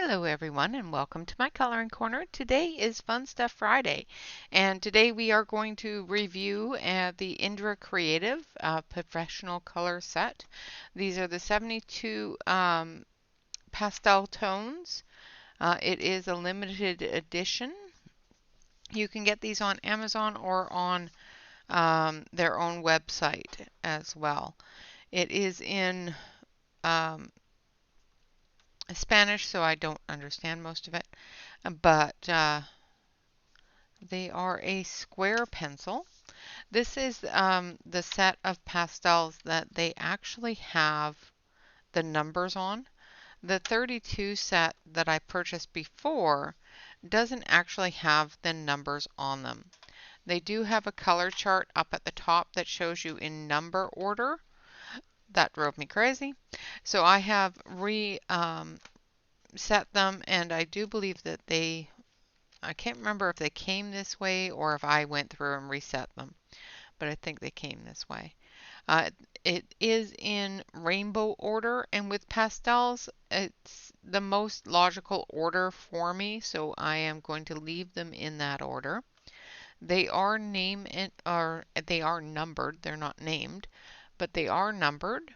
Hello everyone and welcome to my coloring corner. Today is Fun Stuff Friday and today we are going to review the Indra Creative professional color set. These are the 72 pastel tones. It is a limited edition. You can get these on Amazon or on their own website as well. It is in Spanish, so I don't understand most of it, but they are a square pencil. This is the set of pastels that they actually have the numbers on. The 32 set that I purchased before doesn't actually have the numbers on them. They do have a color chart up at the top that shows you in number order. That drove me crazy. So I have set them, and I do believe that I can't remember if they came this way or if I went through and reset them, but I think they came this way. It is in rainbow order, and with pastels, it's the most logical order for me, so I am going to leave them in that order. They are they are numbered. They're not named, but they are numbered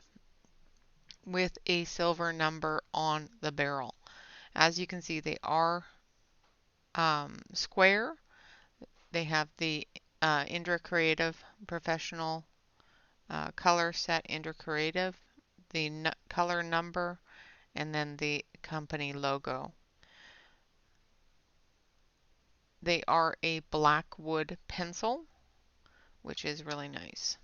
with a silver number on the barrel. As you can see, they are square. They have the Indra Creative Professional Color Set Indra Creative, the color number, and then the company logo. They are a black wood pencil, which is really nice.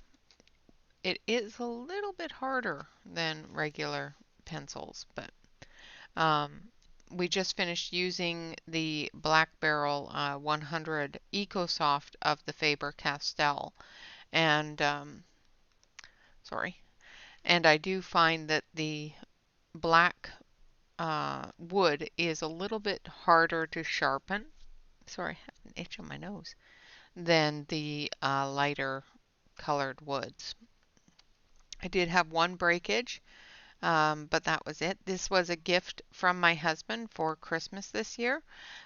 It is a little bit harder than regular pencils, but we just finished using the Black Barrel 100 EcoSoft of the Faber-Castell, and and I do find that the black wood is a little bit harder to sharpen. Sorry, I have an itch on my nose. Than the lighter colored woods. I did have one breakage, but that was it. This was a gift from my husband for Christmas this year,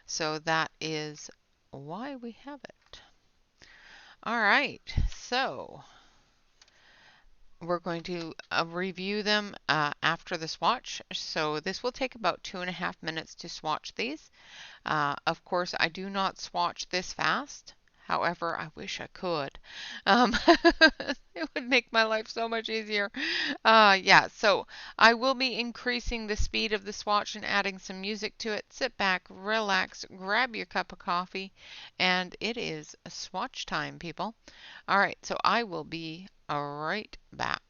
so that is why we have it. All right, so we're going to review them after the swatch. So this will take about 2.5 minutes to swatch these. Of course, I do not swatch this fast. However, I wish I could. It would make my life so much easier. Yeah, so I will be increasing the speed of the swatch and adding some music to it. Sit back, relax, grab your cup of coffee, and it is swatch time, people. All right, so I will be right back.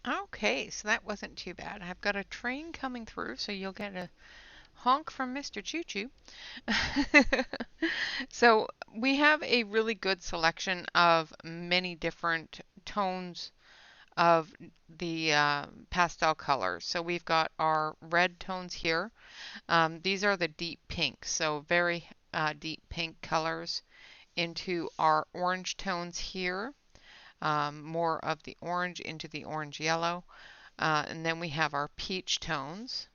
Okay, so that wasn't too bad. I've got a train coming through, so you'll get a honk from Mr. Choo Choo. So we have a really good selection of many different tones of the pastel colors. So we've got our red tones here. These are the deep pinks, so very deep pink colors into our orange tones here. More of the orange into the orange yellow. And then we have our peach tones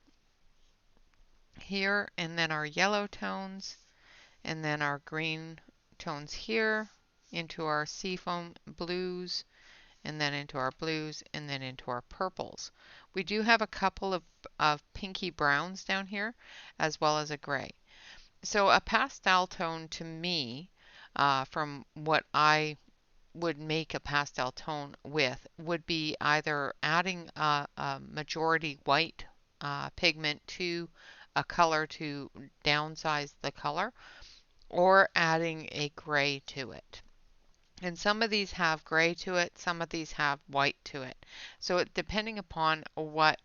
here, and then our yellow tones, and then our green tones here into our seafoam blues, and then into our blues, and then into our purples. We do have a couple of pinky browns down here, as well as a gray. So a pastel tone to me, from what I would make a pastel tone with, would be either adding a majority white pigment to a color to downsize the color, or adding a gray to it. And some of these have gray to it, some of these have white to it. So depending upon what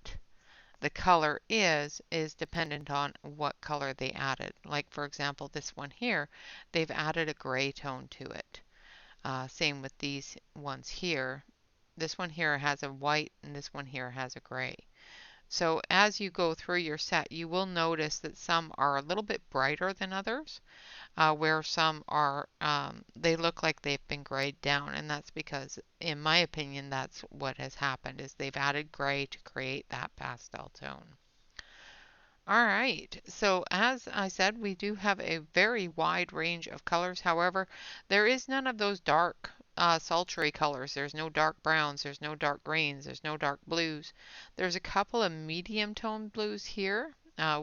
the color is dependent on what color they added. Like for example, this one here, they've added a gray tone to it. Same with these ones here. This one here has a white and this one here has a gray. So as you go through your set, you will notice that some are a little bit brighter than others, where some are, they look like they've been grayed down. And that's because, in my opinion, that's what has happened, is they've added gray to create that pastel tone. All right, so as I said, we do have a very wide range of colors. However, there is none of those dark, sultry colors. There's no dark browns, there's no dark greens, there's no dark blues. There's a couple of medium tone blues here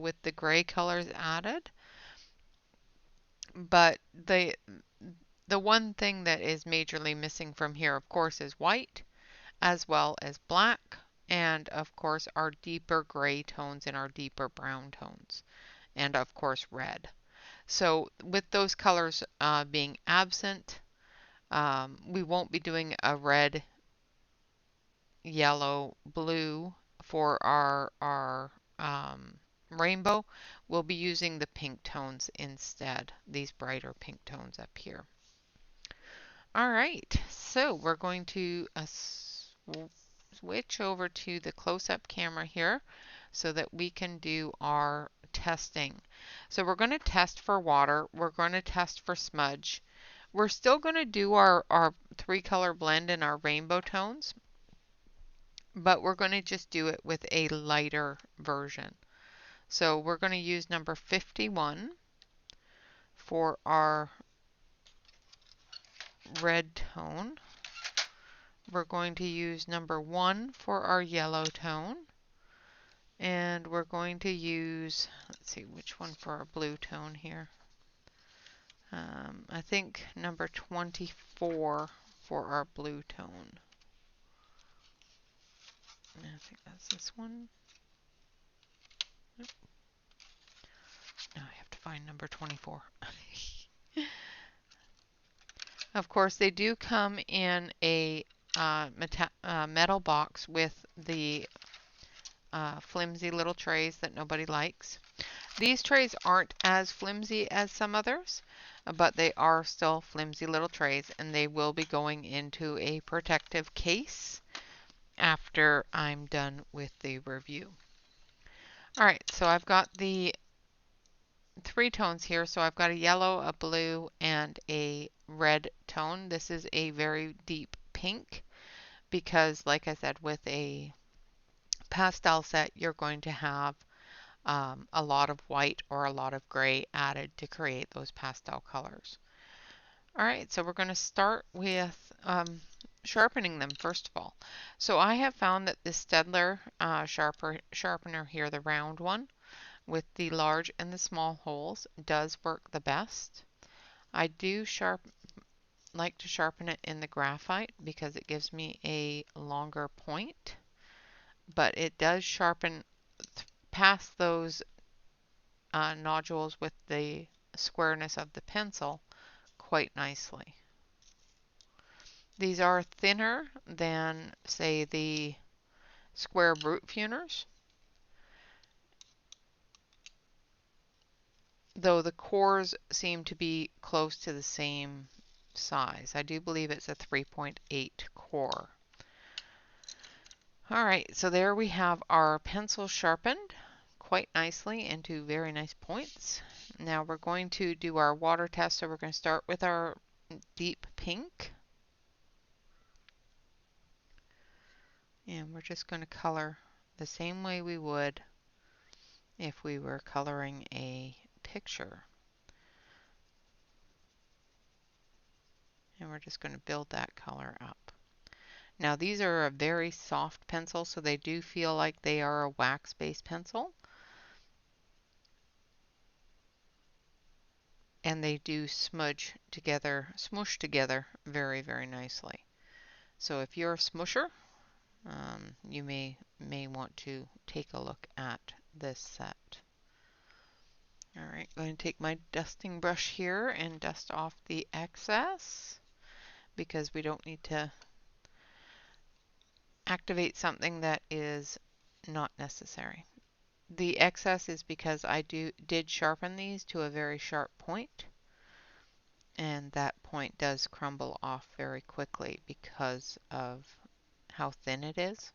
with the gray colors added. But the one thing that is majorly missing from here, of course, is white, as well as black, and of course our deeper gray tones and our deeper brown tones, and of course red. So with those colors being absent, we won't be doing a red, yellow, blue for our rainbow. We'll be using the pink tones instead, these brighter pink tones up here. All right, so we're going to switch over to the close-up camera here so that we can do our testing. So we're going to test for water. We're going to test for smudge. We're still going to do our three-color blend in our rainbow tones, but we're going to just do it with a lighter version. So we're going to use number 51 for our red tone. We're going to use number 1 for our yellow tone. And we're going to use, let's see, which one for our blue tone here. I think number 24 for our blue tone. I think that's this one. Nope. Now I have to find number 24. Of course, they do come in a metal box with the flimsy little trays that nobody likes. These trays aren't as flimsy as some others, but they are still flimsy little trays, and they will be going into a protective case after I'm done with the review. All right, so I've got the three tones here. So I've got a yellow, a blue, and a red tone. This is a very deep pink because, like I said, with a pastel set, you're going to have a lot of white or a lot of gray added to create those pastel colors. All right, so we're going to start with sharpening them first of all. So I have found that the Staedtler sharpener here, the round one, with the large and the small holes, does work the best. I do like to sharpen it in the graphite because it gives me a longer point, but it does sharpen past those nodules with the squareness of the pencil quite nicely. These are thinner than, say, the square brute funers, though the cores seem to be close to the same size. I do believe it's a 3.8 core. All right, so there we have our pencil sharpened quite nicely into very nice points. Now we're going to do our water test, so we're going to start with our deep pink. And we're just going to color the same way we would if we were coloring a picture. And we're just going to build that color up. Now these are a very soft pencil, so they do feel like they are a wax-based pencil. And they do smoosh together very, very nicely. So if you're a smoosher, you may want to take a look at this set. All right, I'm going to take my dusting brush here and dust off the excess because we don't need to activate something that is not necessary. The excess is because I did sharpen these to a very sharp point, and that point does crumble off very quickly because of how thin it is.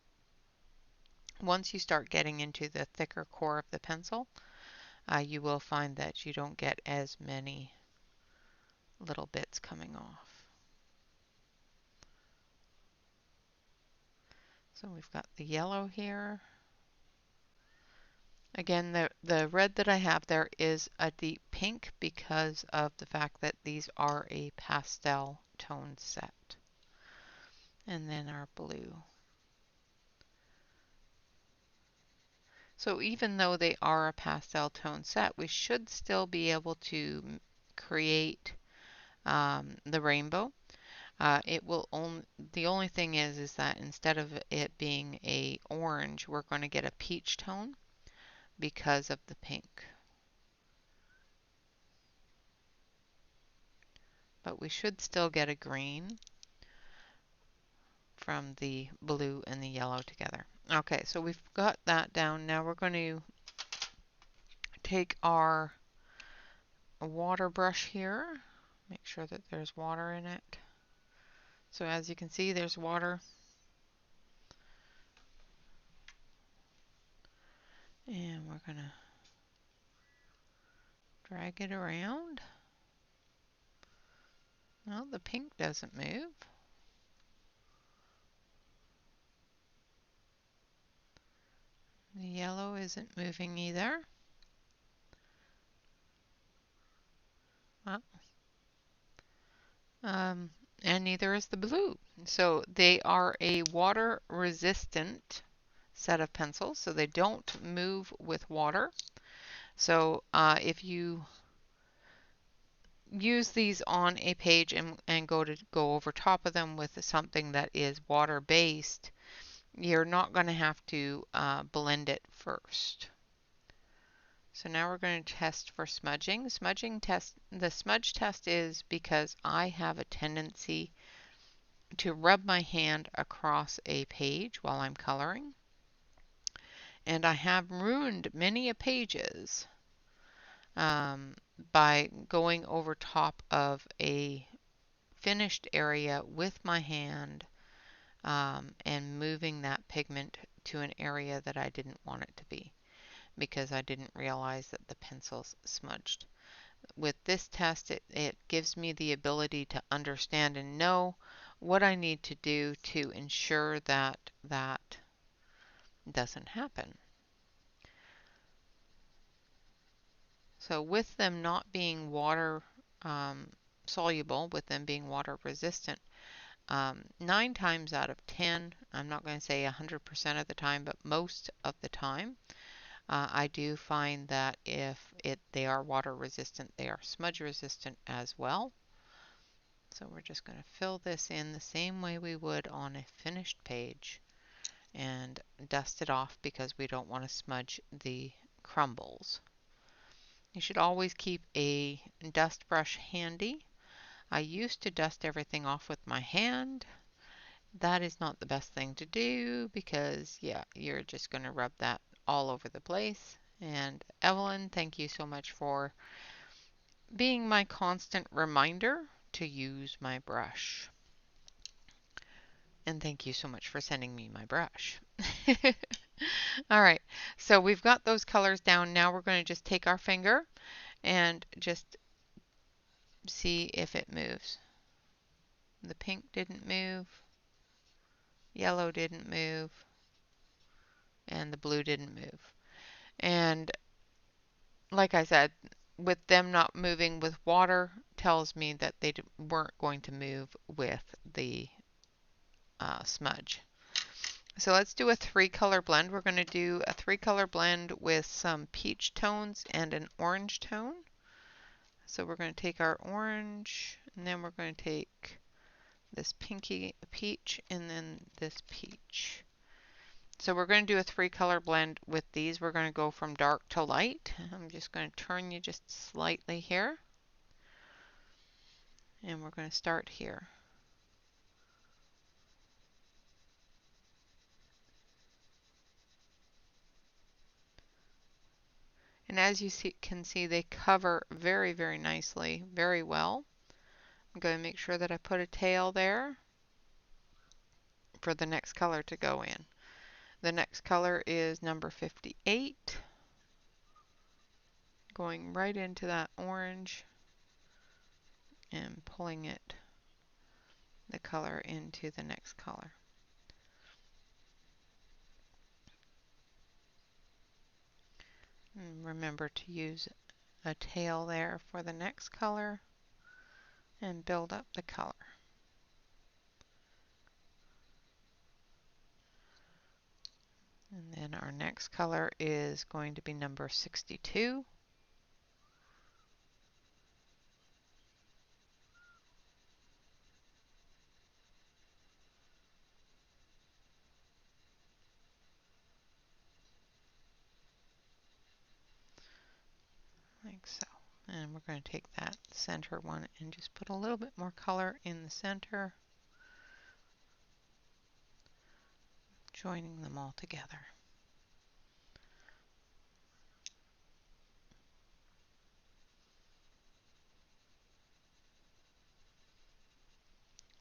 Once you start getting into the thicker core of the pencil, you will find that you don't get as many little bits coming off. So we've got the yellow here. Again, the red that I have there is a deep pink because of the fact that these are a pastel tone set. And then our blue. So even though they are a pastel tone set, we should still be able to create the rainbow. The only thing is that instead of it being a orange, we're going to get a peach tone because of the pink. But we should still get a green from the blue and the yellow together. Okay, so we've got that down. Now we're going to take our water brush here. Make sure that there's water in it. So as you can see, there's water. And we're going to drag it around. Well, the pink doesn't move. The yellow isn't moving either. Well, and neither is the blue. So they are a water resistant set of pencils, so they don't move with water. So if you use these on a page and go over top of them with something that is water based, you're not going to have to blend it first. So now we're going to test for smudging. The smudge test is because I have a tendency to rub my hand across a page while I'm coloring. And I have ruined many a pages by going over top of a finished area with my hand and moving that pigment to an area that I didn't want it to be because I didn't realize that the pencil's smudged. With this test, it gives me the ability to understand and know what I need to do to ensure that that doesn't happen. So with them not being water soluble, with them being water resistant, 9 times out of 10, I'm not going to say 100% of the time, but most of the time, I do find that if they are water resistant, they are smudge resistant as well. So we're just going to fill this in the same way we would on a finished page and dust it off because we don't want to smudge the crumbles. You should always keep a dust brush handy. I used to dust everything off with my hand, that is not the best thing to do because, yeah, you're just going to rub that all over the place. And Evelyn, thank you so much for being my constant reminder to use my brush. And thank you so much for sending me my brush. All right, so we've got those colors down. Now we're going to just take our finger and just see if it moves. The pink didn't move, yellow didn't move, and the blue didn't move. And like I said, with them not moving with water tells me that they weren't going to move with the smudge. So let's do a 3-color blend. We're going to do a 3-color blend with some peach tones and an orange tone. So we're going to take our orange, and then we're going to take this pinky peach, and then this peach. So we're going to do a 3-color blend with these. We're going to go from dark to light. I'm just going to turn you just slightly here. And we're going to start here. And as you can see, they cover very, very nicely, very well. I'm going to make sure that I put a tail there for the next color to go in. The next color is number 58. Going right into that orange and pulling it, the color, into the next color. And remember to use a tail there for the next color and build up the color. And then our next color is going to be number 62. Like so. And we're going to take that center one and just put a little bit more color in the center, joining them all together.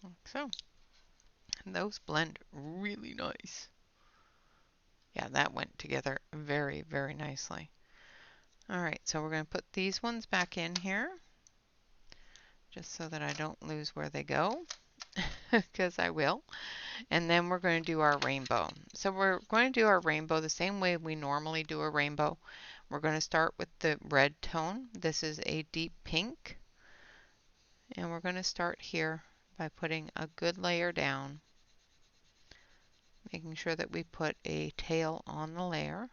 Like so. And those blend really nice. Yeah, that went together very, very nicely. Alright, so we're going to put these ones back in here, just so that I don't lose where they go, because I will. And then we're going to do our rainbow. So we're going to do our rainbow the same way we normally do a rainbow. We're going to start with the red tone. This is a deep pink. And we're going to start here by putting a good layer down, making sure that we put a tail on the layer.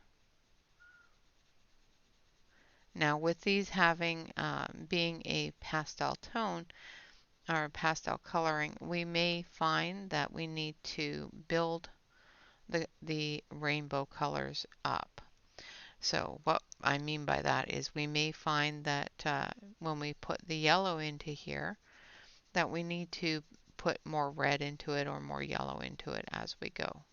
Now with these having being a pastel tone or pastel coloring, we may find that we need to build the rainbow colors up. So what I mean by that is we may find that when we put the yellow into here, that we need to put more red into it or more yellow into it as we go.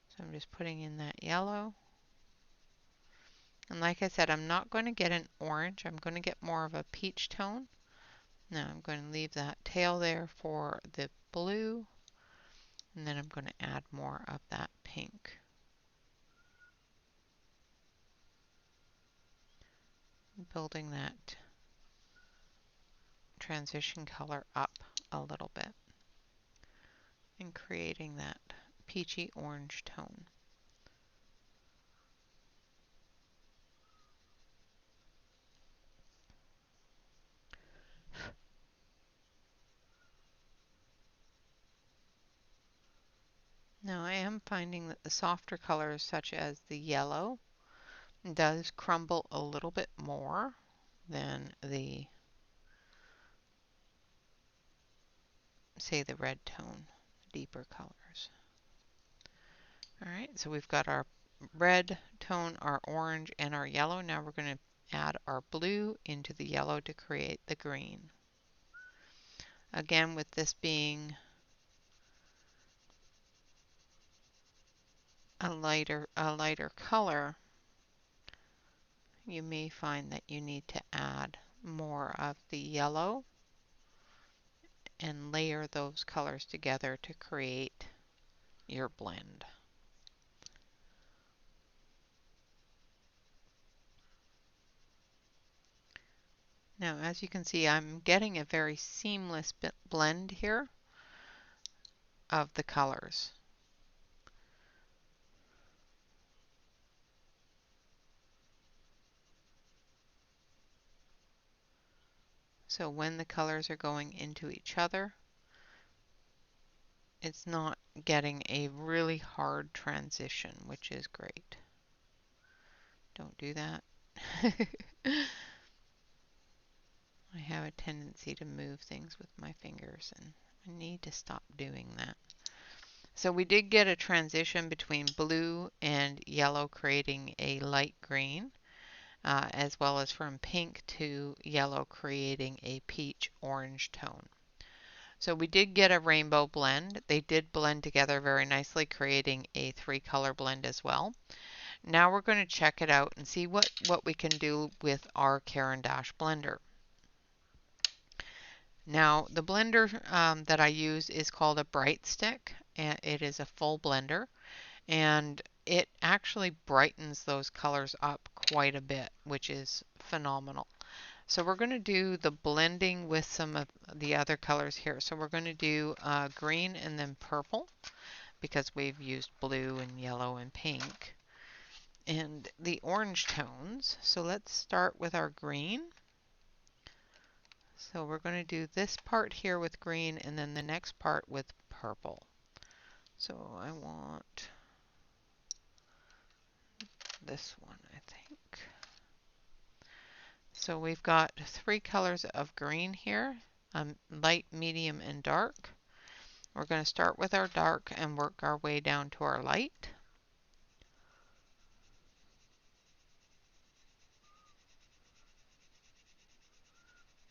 So I'm just putting in that yellow. And like I said, I'm not going to get an orange. I'm going to get more of a peach tone. Now I'm going to leave that tail there for the blue. And then I'm going to add more of that pink. Building that transition color up a little bit and creating that peachy orange tone. Now I am finding that the softer colors such as the yellow does crumble a little bit more than the, say, the red tone, deeper colors. Alright, so we've got our red tone, our orange, and our yellow. Now we're going to add our blue into the yellow to create the green. Again, with this being a lighter color, you may find that you need to add more of the yellow and layer those colors together to create your blend. Now, as you can see, I'm getting a very seamless blend here of the colors. So when the colors are going into each other, it's not getting a really hard transition, which is great. Don't do that. I have a tendency to move things with my fingers, and I need to stop doing that. So we did get a transition between blue and yellow, creating a light green, as well as from pink to yellow, creating a peach orange tone. So we did get a rainbow blend. They did blend together very nicely, creating a 3-color blend as well. Now we're going to check it out and see what we can do with our Caran d'Ache blender. Now the blender that I use is called a Bright Stick, and it is a full blender, and it actually brightens those colors up quite a bit, which is phenomenal. So we're going to do the blending with some of the other colors here. So we're going to do green and then purple, because we've used blue and yellow and pink and the orange tones. So let's start with our green. So we're going to do this part here with green and then the next part with purple. So I want this one, I think. So we've got 3 colors of green here, light, medium, and dark. We're going to start with our dark and work our way down to our light.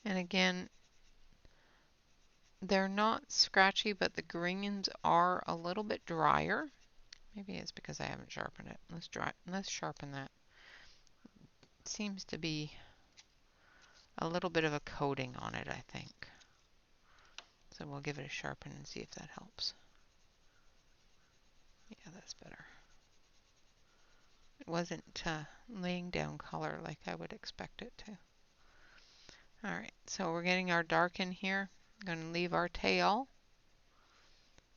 And again, they're not scratchy, but the greens are a little bit drier. Maybe it's because I haven't sharpened it. Let's sharpen that. It seems to be a little bit of a coating on it, I think. So we'll give it a sharpen and see if that helps. Yeah, that's better. It wasn't laying down color like I would expect it to. Alright, so we're getting our dark in here. I'm going to leave our tail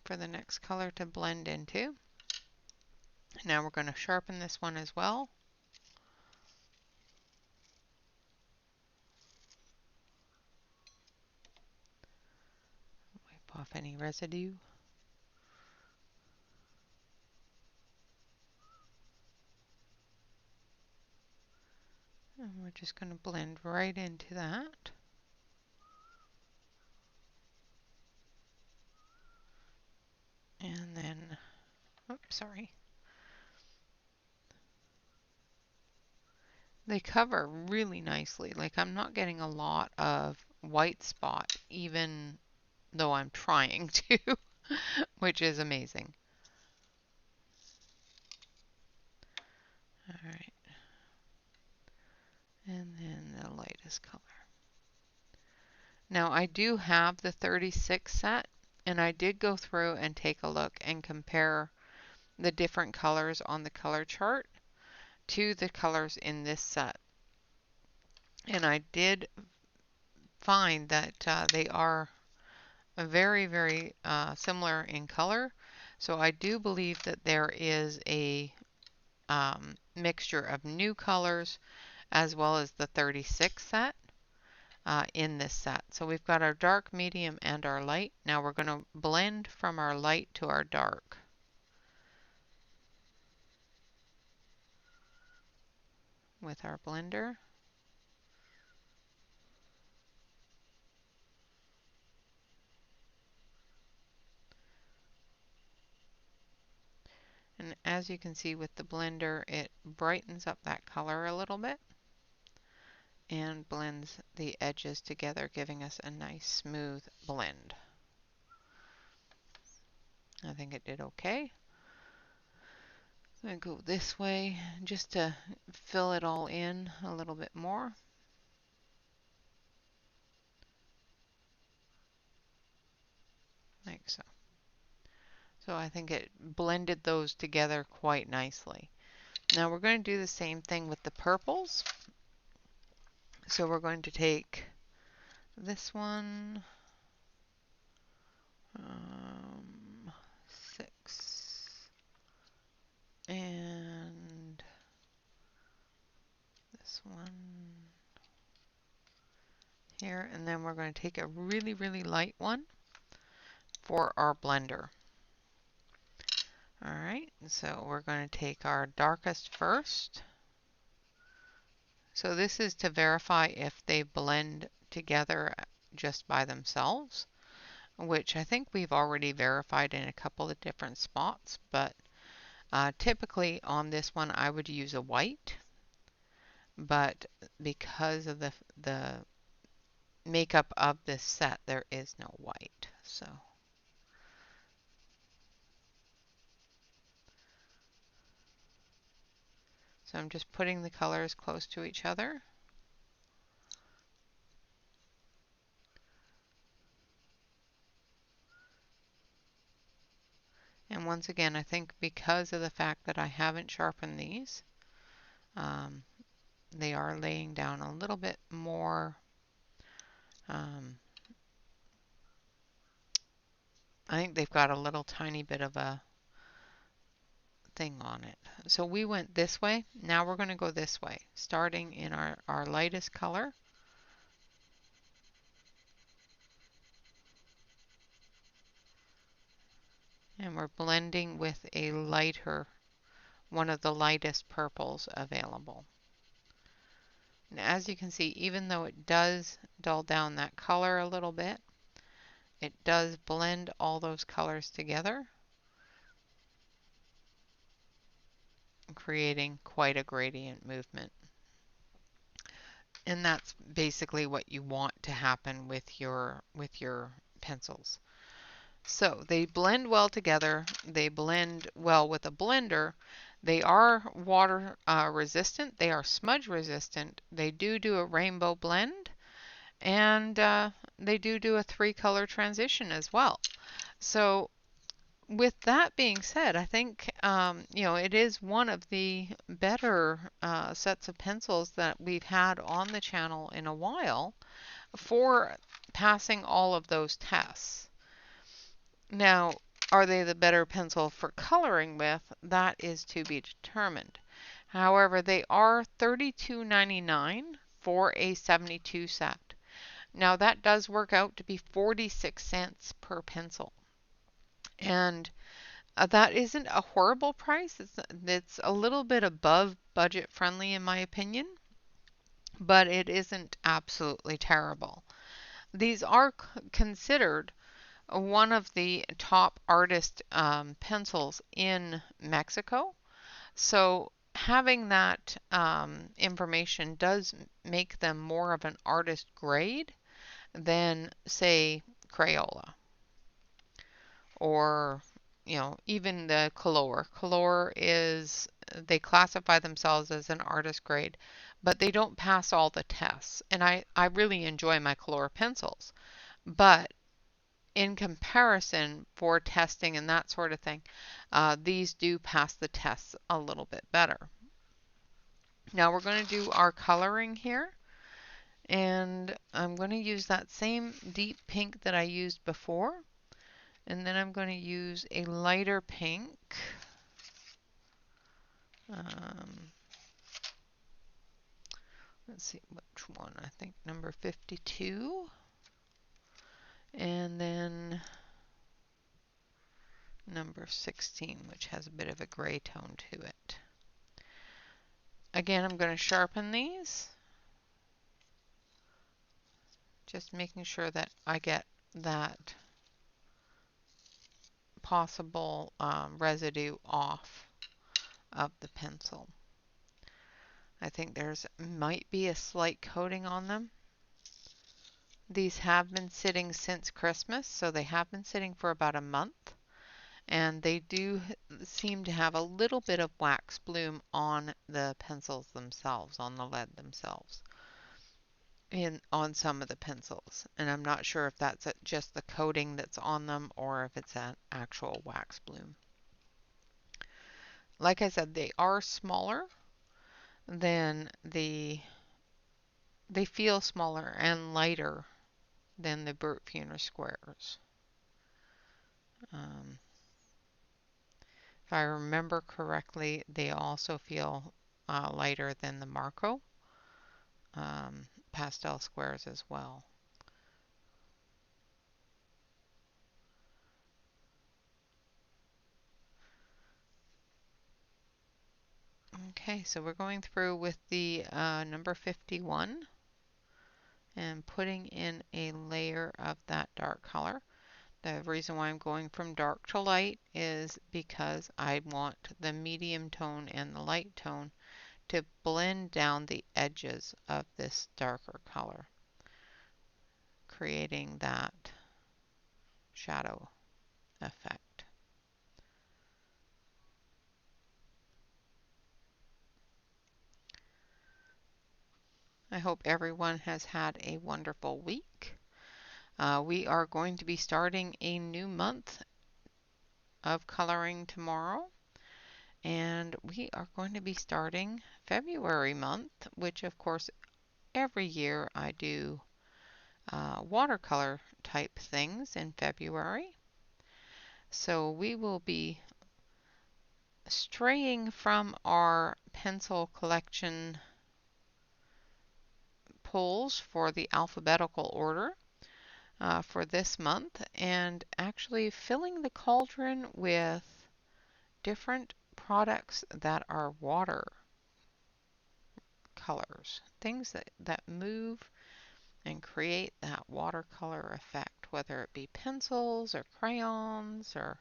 for the next color to blend into. Now we're going to sharpen this one as well. Wipe off any residue. And we're just going to blend right into that. And then, oops, sorry. They cover really nicely. Like I'm not getting a lot of white spot, even though I'm trying to, which is amazing. All right. And then the lightest color. Now I do have the 36 set, and I did go through and take a look and compare the different colors on the color chart to the colors in this set. And I did find that they are very, very similar in color. So I do believe that there is a mixture of new colors as well as the 36 set in this set. So we've got our dark, medium, and our light. Now we're going to blend from our light to our dark. With our blender. And as you can see with the blender, it brightens up that color a little bit. and blends the edges together, giving us a nice smooth blend. I think it did okay. I'm going to go this way just to fill it all in a little bit more. Like so. So I think it blended those together quite nicely. Now we're going to do the same thing with the purples. So we're going to take this one, 6, and this one here, and then we're going to take a really, really light one for our blender. All right, so we're going to take our darkest first. So this is to verify if they blend together just by themselves, which I think we've already verified in a couple of different spots, but typically on this one I would use a white, but because of the makeup of this set, there is no white. So I'm just putting the colors close to each other. And once again, I think because of the fact that I haven't sharpened these, they are laying down a little bit more. I think they've got a little tiny bit of a thing on it. So we went this way. Now we're going to go this way, starting in our lightest color. And we're blending with a lighter, one of the lightest purples available. And as you can see, even though it does dull down that color a little bit, it does blend all those colors together, creating quite a gradient movement. And that's basically what you want to happen with your pencils. So they blend well together. They blend well with a blender. They are water resistant. They are smudge resistant. They do a rainbow blend, and they do a 3-color transition as well. So with that being said, I think it is one of the better sets of pencils that we've had on the channel in a while for passing all of those tests. Now, are they the better pencil for coloring with? That is to be determined. However, they are $32.99 for a 72 set. Now, that does work out to be 46 cents per pencil. And that isn't a horrible price. It's a little bit above budget friendly in my opinion, but it isn't absolutely terrible. These are considered one of the top artist pencils in Mexico. So having that information does make them more of an artist grade than, say, Crayola or even the Color. Color is, they classify themselves as an artist grade, but they don't pass all the tests. And I really enjoy my Color pencils, but in comparison for testing and that sort of thing, these do pass the tests a little bit better. Now we're going to do our coloring here, and I'm going to use that same deep pink that I used before, and then I'm going to use a lighter pink. Let's see which one. I think number 52. And then number 16, which has a bit of a gray tone to it. Again, I'm going to sharpen these, just making sure that I get that possible residue off of the pencil. I think there's might be a slight coating on them. These have been sitting since Christmas, so they have been sitting for about a month, and they do seem to have a little bit of wax bloom on the pencils themselves, on the lead themselves, on some of the pencils. And I'm not sure if that's just the coating that's on them or if it's an actual wax bloom. Like I said, they are smaller than they feel smaller and lighter than the Burt Funer squares. Um, if I remember correctly, they also feel lighter than the Marco pastel squares as well. Okay, so we're going through with the number 51 and putting in a layer of that dark color. The reason why I'm going from dark to light is because I want the medium tone and the light tone to blend down the edges of this darker color, creating that shadow effect. I hope everyone has had a wonderful week. We are going to be starting a new month of coloring tomorrow, and we are going to be starting February month, which of course every year I do watercolor type things in February. So we will be straying from our pencil collection pulls for the alphabetical order for this month and actually filling the cauldron with different products that are water colors, things that move and create that watercolor effect, whether it be pencils or crayons or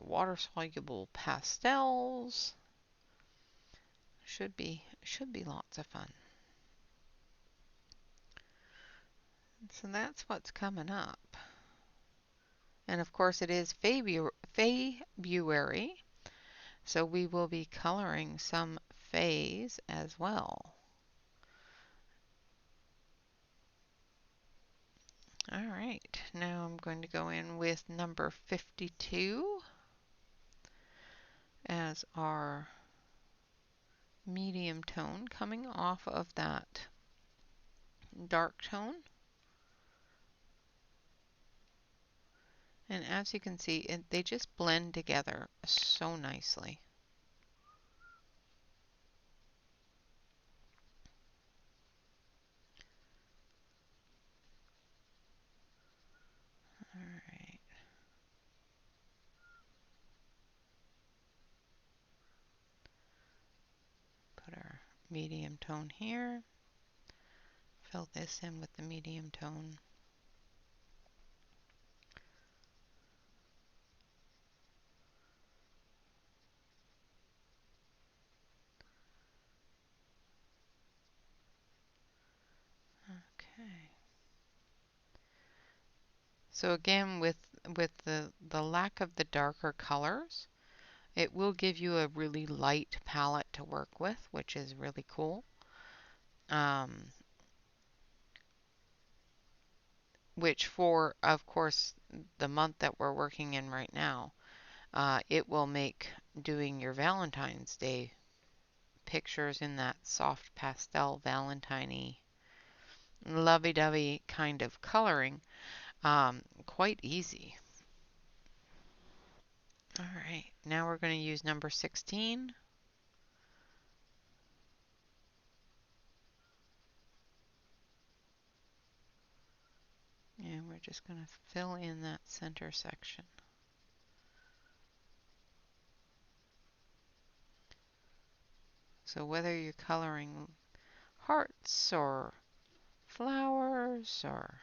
water-soluble pastels. Should be lots of fun. So that's what's coming up. And of course it is February, so we will be coloring some fays as well. All right, now I'm going to go in with number 52 as our medium tone coming off of that dark tone. And as you can see, they just blend together so nicely. All right. Put our medium tone here. Fill this in with the medium tone. Okay. So again, with the lack of the darker colors, it will give you a really light palette to work with, which is really cool. Which for, of course, the month that we're working in right now, it will make doing your Valentine's Day pictures in that soft pastel Valentine-y, lovey-dovey kind of coloring quite easy. All right, now we're going to use number 16. And we're just going to fill in that center section. So whether you're coloring hearts or flowers or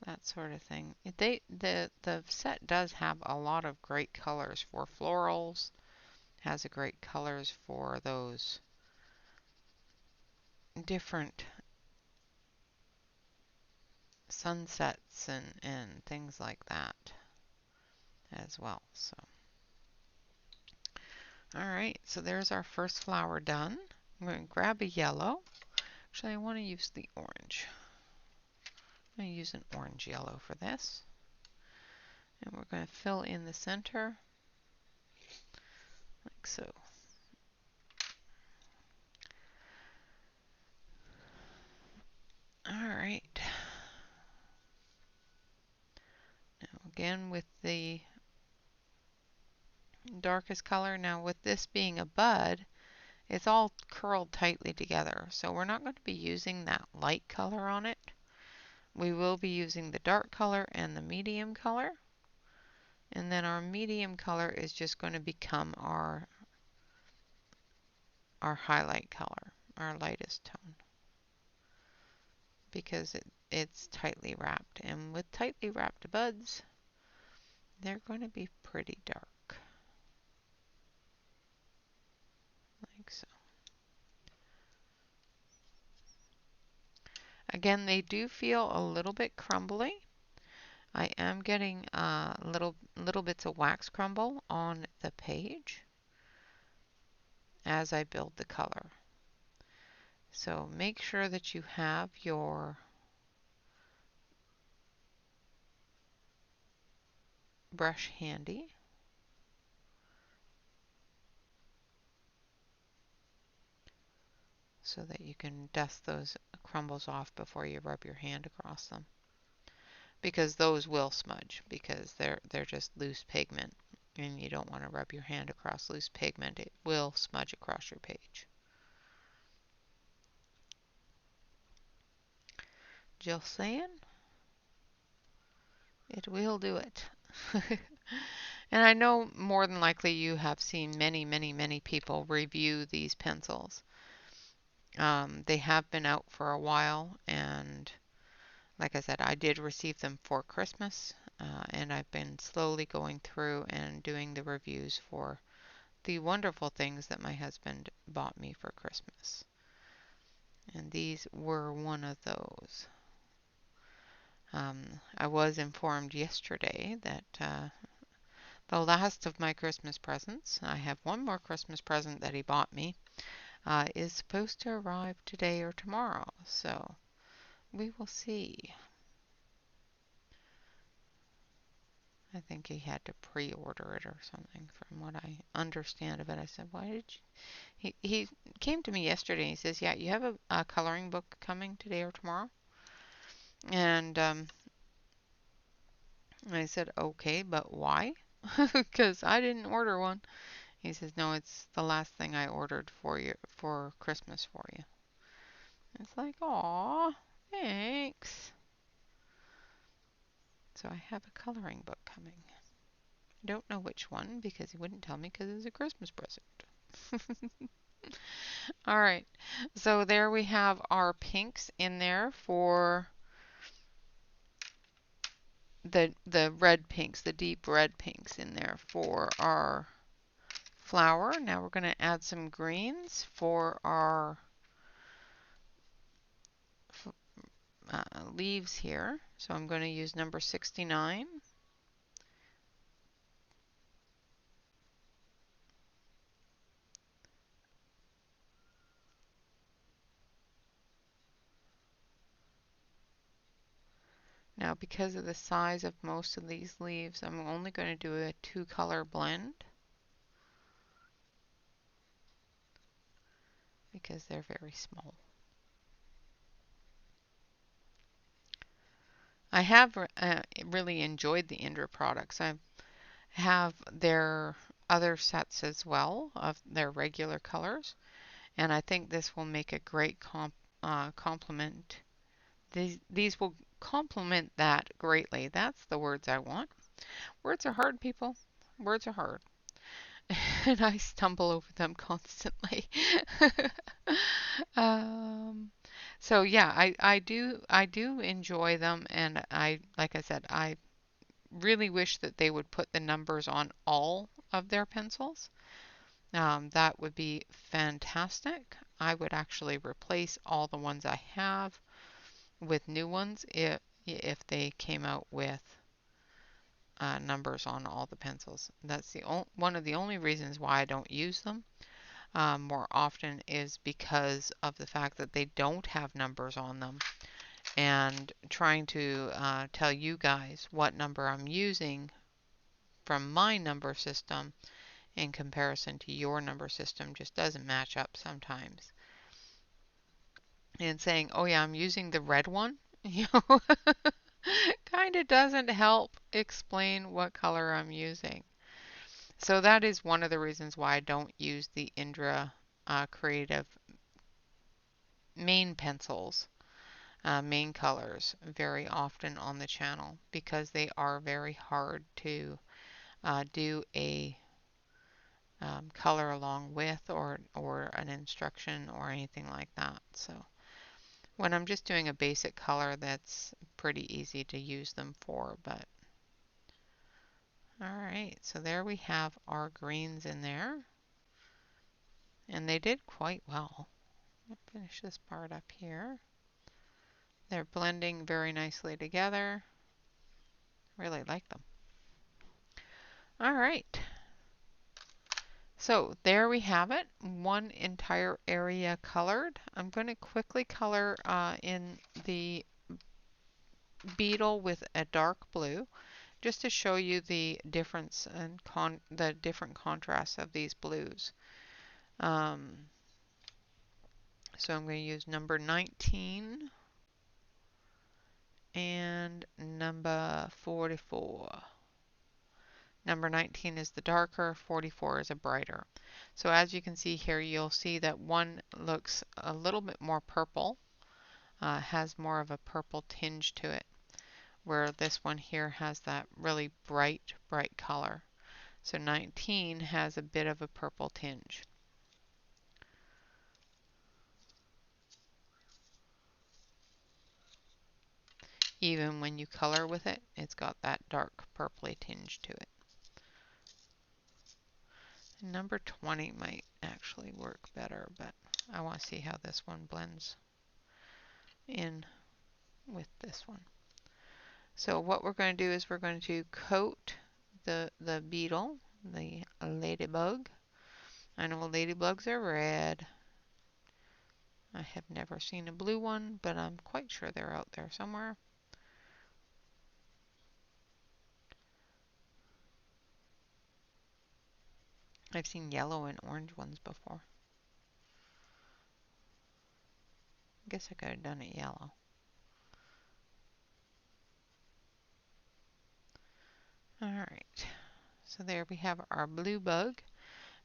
that sort of thing, the set does have a lot of great colors for florals, has a great colors for those different sunsets and things like that as well. So, all right, so there's our first flower done. I'm going to grab a yellow. Actually, I want to use the orange. I'm going to use an orange yellow for this. And we're going to fill in the center like so. All right. Now again with the darkest color. Now with this being a bud, it's all curled tightly together. So we're not going to be using that light color on it. We will be using the dark color and the medium color. And then our medium color is just going to become our highlight color, our lightest tone, because it's tightly wrapped. And with tightly wrapped buds, they're going to be pretty dark, like so. Again, they do feel a little bit crumbly. I am getting little bits of wax crumble on the page as I build the color. So make sure that you have your brush handy. So that you can dust those crumbles off before you rub your hand across them. Because those will smudge because they're just loose pigment and you don't want to rub your hand across loose pigment. It will smudge across your page. Just saying, it will do it. And I know more than likely you have seen many people review these pencils. They have been out for a while, and like I said, I did receive them for Christmas, and I've been slowly going through and doing the reviews for the wonderful things that my husband bought me for Christmas. And these were one of those. I was informed yesterday that the last of my Christmas presents, I have one more Christmas present that he bought me, is supposed to arrive today or tomorrow. So we will see. I think he had to pre-order it or something from what I understand of it. I said, why did you? He came to me yesterday and he says, yeah, you have a coloring book coming today or tomorrow. And I said, okay, but why? Because I didn't order one. He says, no, it's the last thing I ordered for you for Christmas for you. It's like, aw, thanks. So I have a coloring book coming. I don't know which one because he wouldn't tell me because it was a Christmas present. All right, so there we have our pinks in there for the red pinks, the deep red pinks in there for our flower. Now we're going to add some greens for our leaves here. So I'm going to use number 69. Now because of the size of most of these leaves, I'm only going to do a 2-color blend because they're very small. I have really enjoyed the Indra products. I have their other sets as well of their regular colors, and I think this will make a great complement. These will complement that greatly. That's the words I want. Words are hard, people. Words are hard. And I stumble over them constantly. um, so yeah, I do enjoy them, and like I said, I really wish that they would put the numbers on all of their pencils. that would be fantastic. I would actually replace all the ones I have with new ones if they came out with numbers on all the pencils. That's one of the only reasons why I don't use them more often is because of the fact that they don't have numbers on them. And trying to tell you guys what number I'm using from my number system in comparison to your number system just doesn't match up sometimes. And saying, oh yeah, I'm using the red one, kind of doesn't help explain what color I'm using. So that is one of the reasons why I don't use the Indra Creative main pencils, main colors very often on the channel because they are very hard to do a color along with or an instruction or anything like that. So when I'm just doing a basic color, that's pretty easy to use them for. But all right, so there we have our greens in there, and they did quite well. I'll finish this part up here. They're blending very nicely together. Really like them. All right. So there we have it, one entire area colored. I'm going to quickly color in the beetle with a dark blue just to show you the difference and the different contrasts of these blues. So I'm going to use number 19 and number 44. Number 19 is the darker, 44 is a brighter. So as you can see here, you'll see that one looks a little bit more purple, has more of a purple tinge to it, where this one here has that really bright, bright color. So 19 has a bit of a purple tinge. Even when you color with it, it's got that dark purpley tinge to it. Number 20 might actually work better, but I want to see how this one blends in with this one. So what we're going to do is we're going to coat the beetle, the ladybug. I know ladybugs are red. I have never seen a blue one, but I'm quite sure they're out there somewhere. I've seen yellow and orange ones before. I guess I could have done it yellow. Alright, so there we have our blue bug.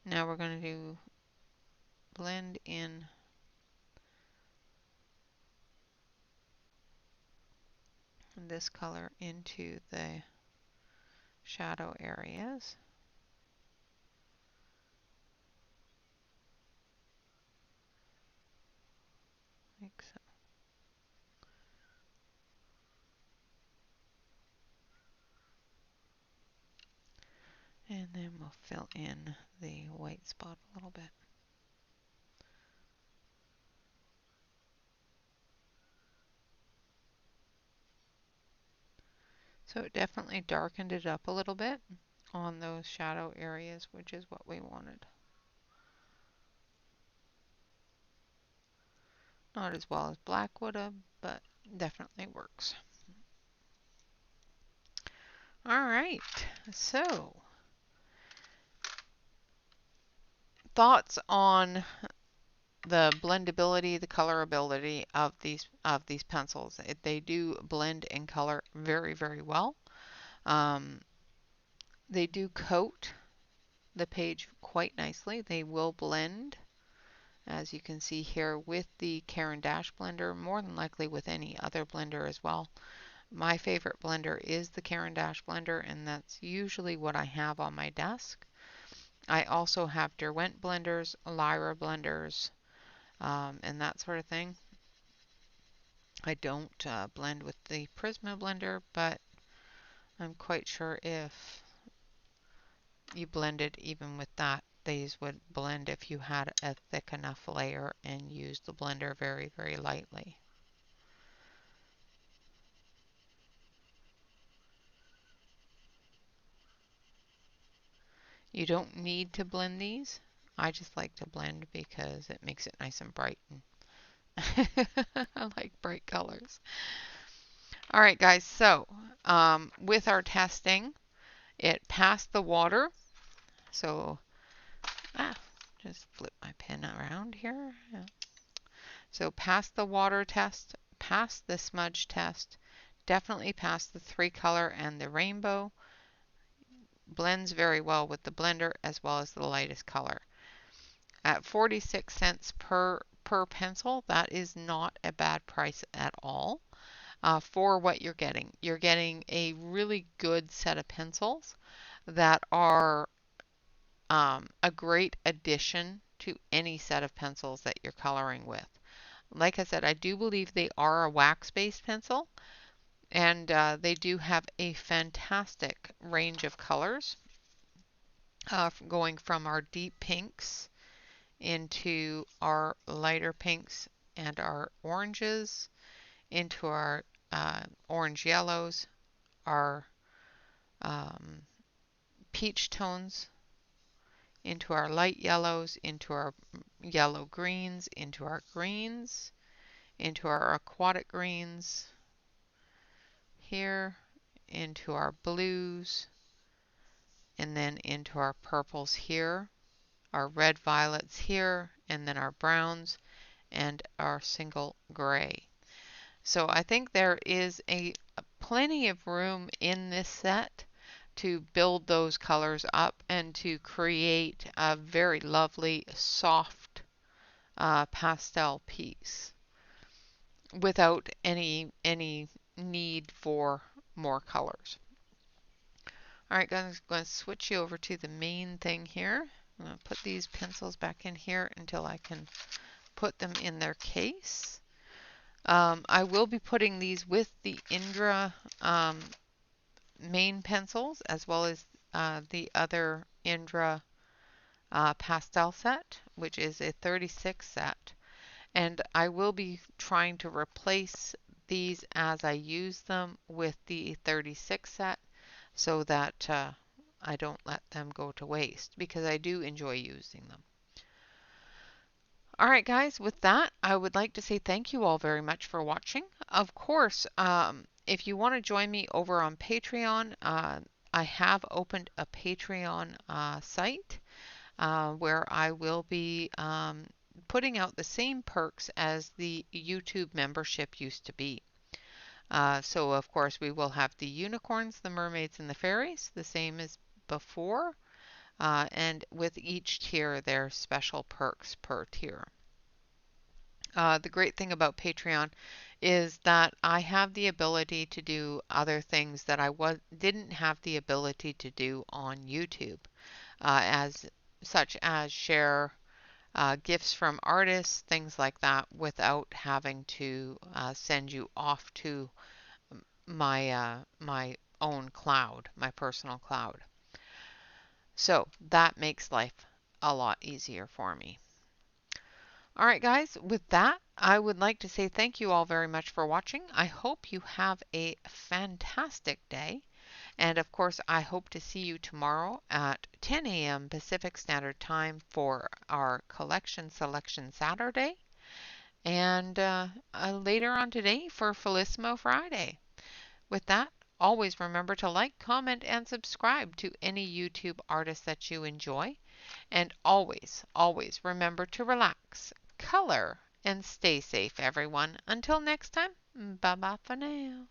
Now we're going to blend in this color into the shadow areas. Like so. And then we'll fill in the white spot a little bit. So it definitely darkened it up a little bit on those shadow areas, which is what we wanted. Not as well as black would have, but definitely works. All right, so thoughts on the blendability, the colorability of these pencils. They do blend and color very, very well. They do coat the page quite nicely. They will blend, as you can see here, with the Caran d'Ache blender, more than likely with any other blender as well. My favorite blender is the Caran d'Ache blender, and that's usually what I have on my desk. I also have Derwent blenders, Lyra blenders, and that sort of thing. I don't blend with the Prisma blender, but I'm quite sure if you blend it even with that, these would blend if you had a thick enough layer and used the blender very, very lightly. You don't need to blend these. I just like to blend because it makes it nice and bright. I like bright colors. All right, guys, so with our testing, it passed the water. So, just flip my pen around here. So passed the water test, passed the smudge test, definitely passed the 3-color and the rainbow. Blends very well with the blender as well as the lightest color. At 46 cents per pencil, that is not a bad price at all for what you're getting. You're getting a really good set of pencils that are a great addition to any set of pencils that you're coloring with. Like I said, I do believe they are a wax-based pencil, and they do have a fantastic range of colors, going from our deep pinks into our lighter pinks and our oranges, into our orange yellows, our peach tones, into our light yellows, into our yellow greens, into our greens, into our aquatic greens here, into our blues, and then into our purples here, our red violets here, and then our browns and our single gray. So I think there is plenty of room in this set to build those colors up and to create a very lovely soft pastel piece without any need for more colors. All right, guys, I'm going to switch you over to the main thing here. I'm going to put these pencils back in here until I can put them in their case. I will be putting these with the Indra main pencils as well as the other Indra pastel set, which is a 36 set. And I will be trying to replace these as I use them with the 36 set so that I don't let them go to waste because I do enjoy using them. All right, guys, with that, I would like to say thank you all very much for watching. Of course, if you want to join me over on Patreon, I have opened a Patreon site where I will be putting out the same perks as the YouTube membership used to be. So, of course, we will have the unicorns, the mermaids, and the fairies, the same as before. And with each tier, there are special perks per tier. The great thing about Patreon is that I have the ability to do other things that I didn't have the ability to do on YouTube, such as share gifts from artists, things like that, without having to send you off to my own cloud, my personal cloud. So that makes life a lot easier for me. All right, guys, with that, I would like to say thank you all very much for watching. I hope you have a fantastic day. And of course, I hope to see you tomorrow at 10 a.m. Pacific Standard Time for our Collection Selection Saturday. And later on today for Felissimo Friday. With that, always remember to like, comment, and subscribe to any YouTube artist that you enjoy. And always, always remember to relax, color, and stay safe, everyone. Until next time, bye-bye for now.